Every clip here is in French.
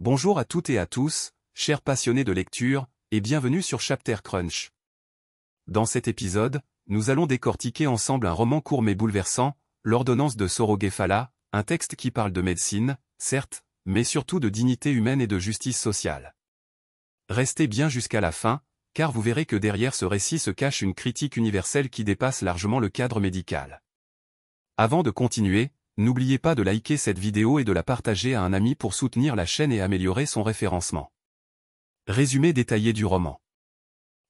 Bonjour à toutes et à tous, chers passionnés de lecture, et bienvenue sur Chapter Crunch. Dans cet épisode, nous allons décortiquer ensemble un roman court mais bouleversant, L'ordonnance de Soro-Ghefala, un texte qui parle de médecine, certes, mais surtout de dignité humaine et de justice sociale. Restez bien jusqu'à la fin, car vous verrez que derrière ce récit se cache une critique universelle qui dépasse largement le cadre médical. Avant de continuer, n'oubliez pas de liker cette vidéo et de la partager à un ami pour soutenir la chaîne et améliorer son référencement. Résumé détaillé du roman.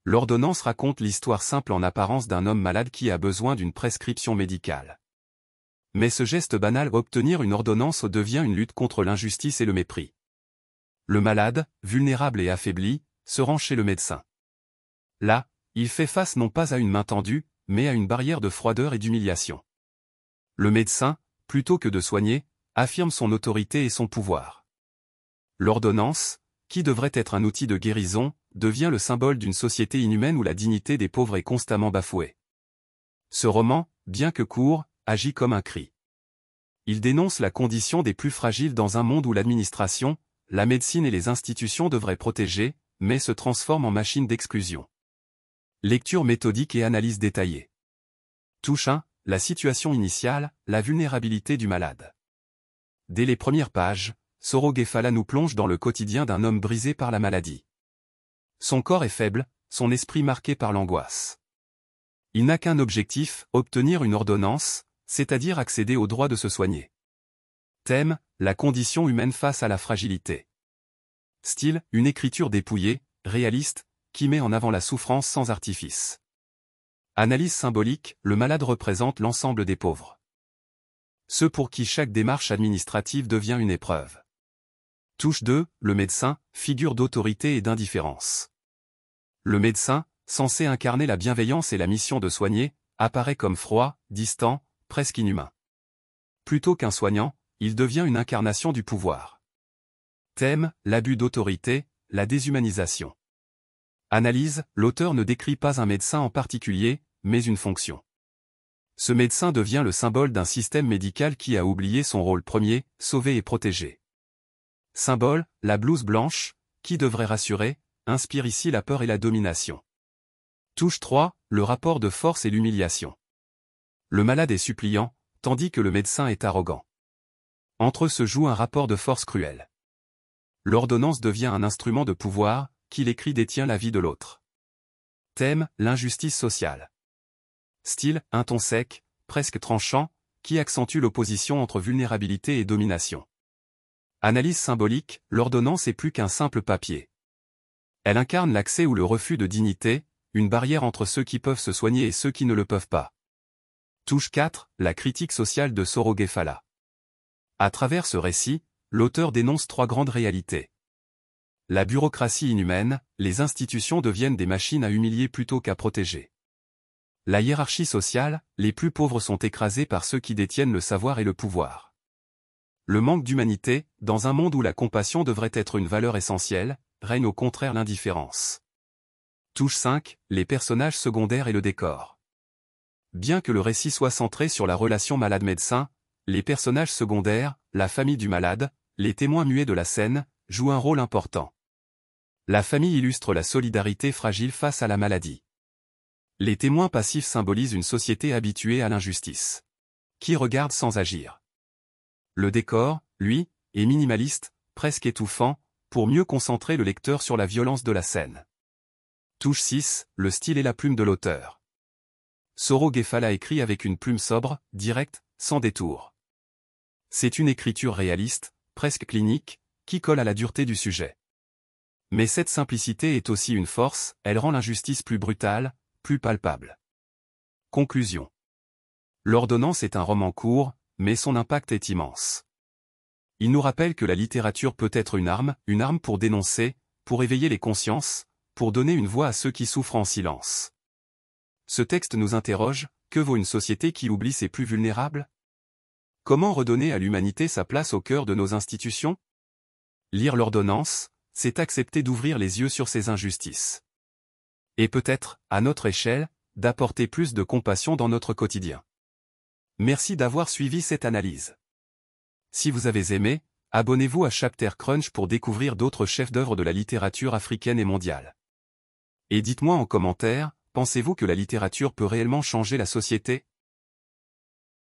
L'ordonnance raconte l'histoire simple en apparence d'un homme malade qui a besoin d'une prescription médicale. Mais ce geste banal, obtenir une ordonnance, devient une lutte contre l'injustice et le mépris. Le malade, vulnérable et affaibli, se rend chez le médecin. Là, il fait face non pas à une main tendue, mais à une barrière de froideur et d'humiliation. Le médecin, plutôt que de soigner, affirme son autorité et son pouvoir. L'ordonnance, qui devrait être un outil de guérison, devient le symbole d'une société inhumaine où la dignité des pauvres est constamment bafouée. Ce roman, bien que court, agit comme un cri. Il dénonce la condition des plus fragiles dans un monde où l'administration, la médecine et les institutions devraient protéger, mais se transforment en machines d'exclusion. Lecture méthodique et analyse détaillée. Touche 1. La situation initiale, la vulnérabilité du malade. Dès les premières pages, Soro-Ghefala nous plonge dans le quotidien d'un homme brisé par la maladie. Son corps est faible, son esprit marqué par l'angoisse. Il n'a qu'un objectif, obtenir une ordonnance, c'est-à-dire accéder au droit de se soigner. Thème, la condition humaine face à la fragilité. Style, une écriture dépouillée, réaliste, qui met en avant la souffrance sans artifice. Analyse symbolique, le malade représente l'ensemble des pauvres. Ceux pour qui chaque démarche administrative devient une épreuve. Touche 2, le médecin, figure d'autorité et d'indifférence. Le médecin, censé incarner la bienveillance et la mission de soigner, apparaît comme froid, distant, presque inhumain. Plutôt qu'un soignant, il devient une incarnation du pouvoir. Thème, l'abus d'autorité, la déshumanisation. Analyse, l'auteur ne décrit pas un médecin en particulier, mais une fonction. Ce médecin devient le symbole d'un système médical qui a oublié son rôle premier, sauver et protéger. Symbole, la blouse blanche, qui devrait rassurer, inspire ici la peur et la domination. Touche 3, le rapport de force et l'humiliation. Le malade est suppliant, tandis que le médecin est arrogant. Entre eux se joue un rapport de force cruel. L'ordonnance devient un instrument de pouvoir, qui l'écrit détient la vie de l'autre. Thème, l'injustice sociale. Style, un ton sec, presque tranchant, qui accentue l'opposition entre vulnérabilité et domination. Analyse symbolique, l'ordonnance est plus qu'un simple papier. Elle incarne l'accès ou le refus de dignité, une barrière entre ceux qui peuvent se soigner et ceux qui ne le peuvent pas. Touche 4, la critique sociale de Soro-Ghefala. À travers ce récit, l'auteur dénonce trois grandes réalités. La bureaucratie inhumaine, les institutions deviennent des machines à humilier plutôt qu'à protéger. La hiérarchie sociale, les plus pauvres sont écrasés par ceux qui détiennent le savoir et le pouvoir. Le manque d'humanité, dans un monde où la compassion devrait être une valeur essentielle, règne au contraire l'indifférence. Touche 5, les personnages secondaires et le décor. Bien que le récit soit centré sur la relation malade-médecin, les personnages secondaires, la famille du malade, les témoins muets de la scène, jouent un rôle important. La famille illustre la solidarité fragile face à la maladie. Les témoins passifs symbolisent une société habituée à l'injustice. Qui regarde sans agir. Le décor, lui, est minimaliste, presque étouffant, pour mieux concentrer le lecteur sur la violence de la scène. Touche 6, le style et la plume de l'auteur. Soro-Ghefala écrit avec une plume sobre, directe, sans détour. C'est une écriture réaliste, presque clinique, qui colle à la dureté du sujet. Mais cette simplicité est aussi une force, elle rend l'injustice plus brutale, plus palpable. Conclusion. L'ordonnance est un roman court, mais son impact est immense. Il nous rappelle que la littérature peut être une arme pour dénoncer, pour éveiller les consciences, pour donner une voix à ceux qui souffrent en silence. Ce texte nous interroge, que vaut une société qui oublie ses plus vulnérables? Comment redonner à l'humanité sa place au cœur de nos institutions? Lire l'ordonnance, c'est accepter d'ouvrir les yeux sur ces injustices. Et peut-être, à notre échelle, d'apporter plus de compassion dans notre quotidien. Merci d'avoir suivi cette analyse. Si vous avez aimé, Abonnez-vous à Chapter Crunch pour découvrir d'autres chefs-d'œuvre de la littérature africaine et mondiale. Et dites-moi en commentaire, pensez-vous que la littérature peut réellement changer la société ?